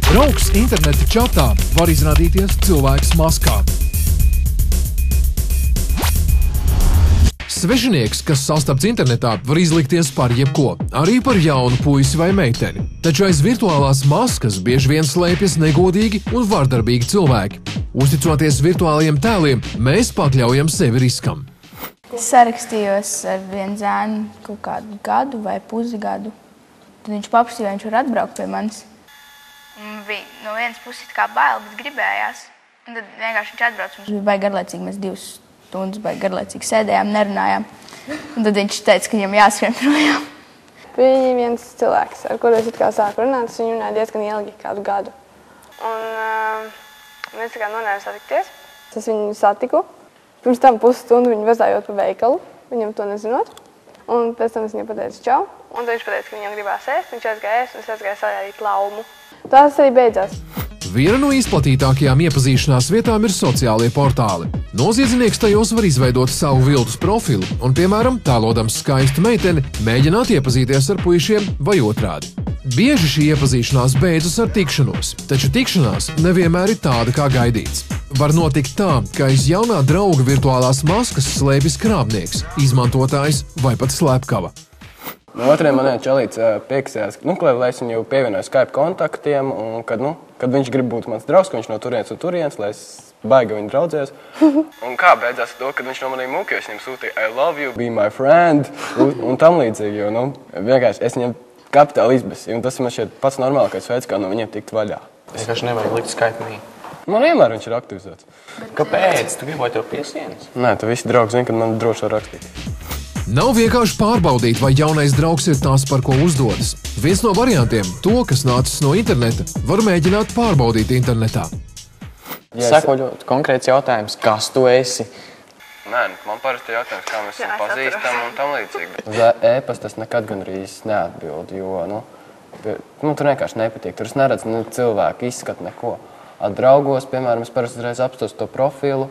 Draugs interneta čatā var izrādīties cilvēks maskā. Svešinieks, kas sastapts internetā, var izlikties par jebko, arī par jaunu puisi vai meiteni. Taču aiz virtuālās maskas bieži vien slēpjas negodīgi un vardarbīgi cilvēki. Uzticoties virtuālajiem tēliem, mēs pakļaujam sevi riskam. Es sarakstījos ar vienu zēnu kaut kādu gadu vai pusgadu. Tad viņš paprasīja, vai viņš var atbraukt pie manis. Un bija no vienas puses kā bail, bet gribējās. Un tad vienkārši viņš atbrauc. Mums bija baigi garlaicīgi, mēs 2 stundas baigi garlaicīgi sēdējām, nerunājām. Un tad viņš teica, ka viņam jāskrien projām. Bija viens cilvēks, ar kuru es sāku runāt, es viņu runāju diezgan ilgi, kādu gadu. Un mēs nonājām satikties. Es viņu satiku. Pirms tam pusstundu viņu vezājot pa veikalu, viņam to nezinot. Un pēc tam es viņam pateicu čau. Un tad viņš pateica, ka viņam gribās ēst, viņš aizgāja ēst, un es aizgāju sajādīt laumu. Tas arī beidzās. Viena no izplatītākajām iepazīšanās vietām ir sociālie portāli. Noziedznieks tajos var izveidot savu viltus profilu un, piemēram, tēlodams skaistu meiteni, mēģināt iepazīties ar puišiem vai otrādi. Bieži šī iepazīšanās beidzas ar tikšanos, taču tikšanās nevienmēr ir tāda, kā gaidīts. Var notikt tā, ka aiz jaunā drauga virtuālās maskas slēpjas krāpnieks, izmantotājs vai pat slepkava. No otriem maniem čalīts pieksējās, lai es viņu pievienoju Skype kontaktiem, un kad viņš grib būt mans draugs, ka viņš no turienes un turienes, lai es baigi viņu draudzējos. Un kā beidzās to, kad viņš no maniem mūkļu, es viņam sūtīju I love you, be my friend, un tam līdzīgi, jo, vienkārši es viņam kapitāli izbesīju, un tas man šķiet pats normālākais veids, kā no viņiem tikt vaļā. Es vienkārši nevajag likt Skype mī. Man vienmēr viņš ir aktivizēts. Kāpēc? Tu gribi, lai tev piesienas? Nē, tu visi draugi zini, kad man droši var rakstīt. Nav vienkārši pārbaudīt, vai jaunais draugs ir tās, par ko uzdodas. Viens no variantiem, to, kas nācis no interneta, var mēģināt pārbaudīt internetā. Sako ļoti konkrēts jautājums, kas tu esi? Nē, man parasti jautājums, kā mēs esam pazīstami un tam līdzīgi. Uz e-pasta es nekad gandrīz neatbildu, jo tur vienkārši nepatīk. Tur es neredzu ne cilvēku izskatu, neko. Ar draugos, piemēram, es parasti reiz apstos to profilu.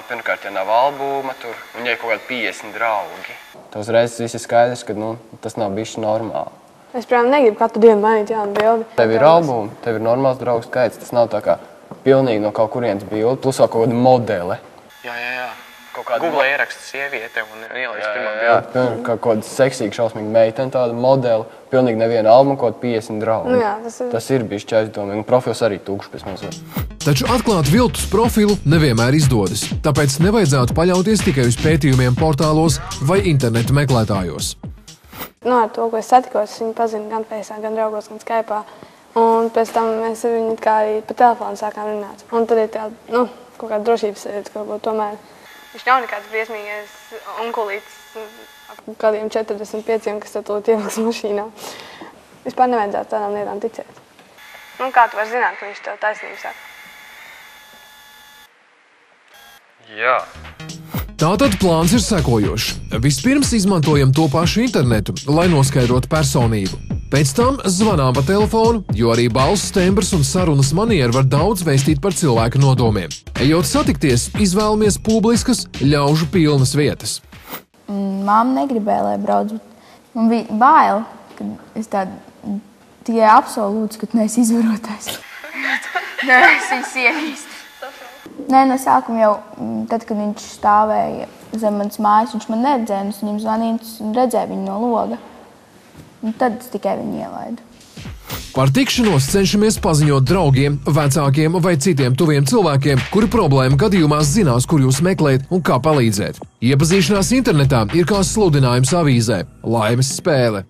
Pirmkārt, ja nav albuma, tur viņai kaut kādi 50 draugi. Tā uzreiz viss ir skaidrs, ka tas nav bišķi normāli. Es, protams, negribu katru dienu mainīt jaunu bildi. Tev ir albumi, tev ir normāls draugu skaits. Tas nav tā kā pilnīgi no kaut kurienes bildi, plus vēl kaut kāda modele. Jā. Google ieraksta sieviete un ielaiž pirmā bildi. Jā, kaut kāda seksīga, šausmīga meitene, tāda modele. Pilnīgi neviena albuma, kaut 50 draugi. Jā, tas ir bišķi aizdomīgi, un profils arī tukšs pēc mazliet. Taču atklāt viltus profilu nevienmēr izdodas, tāpēc nevajadzētu paļauties tikai uz pētījumiem portālos vai internetu meklētājos. Ar to, ko es satikos, viņu pazinu gan Face'ā, gan draugos, gan Skype'ā. Un pēc tam mēs ar viņu arī pa telefonu sākām runāt. Un tad ir tāda, kaut kāda drošības sajūta, kaut ko tomēr. Viņš nav nekāds briesmīgais onkulītis kādiem 45, kas tad tūlīt ieliks mašīnā. Vispār nevajadzētu tādām lietām ticēt. Kā tu vari zināt, ka viņš tev taisnību saka? Jā. Tātad plāns ir sekojošs. Vispirms izmantojam to pašu internetu, lai noskaidrotu personību. Pēc tam zvanām pa telefonu, jo arī balss tembrs un sarunas manieri var daudz vēstīt par cilvēka nodomiem. Ejot satikties, izvēlamies publiskas, ļaužu pilnas vietas. Māma negribēja, lai brauc. Man bija bail, kad es tikai absolūts, ka tu neesi izvarotājs. Nē, es viņu ienīstu. Nē, no sākuma jau, tad, kad viņš stāvēja zem manas mājas, viņš man neredzēja, un es viņam zvanīju un redzēju viņu no loga. Un tad es tikai viņu ielaidu. Par tikšanos cenšamies paziņot draugiem, vecākiem vai citiem tuviem cilvēkiem, kuri problēma gadījumā zinās, kur jūs meklēt un kā palīdzēt. Iepazīšanās internetā ir kā sludinājums avīzē. Laimes spēle!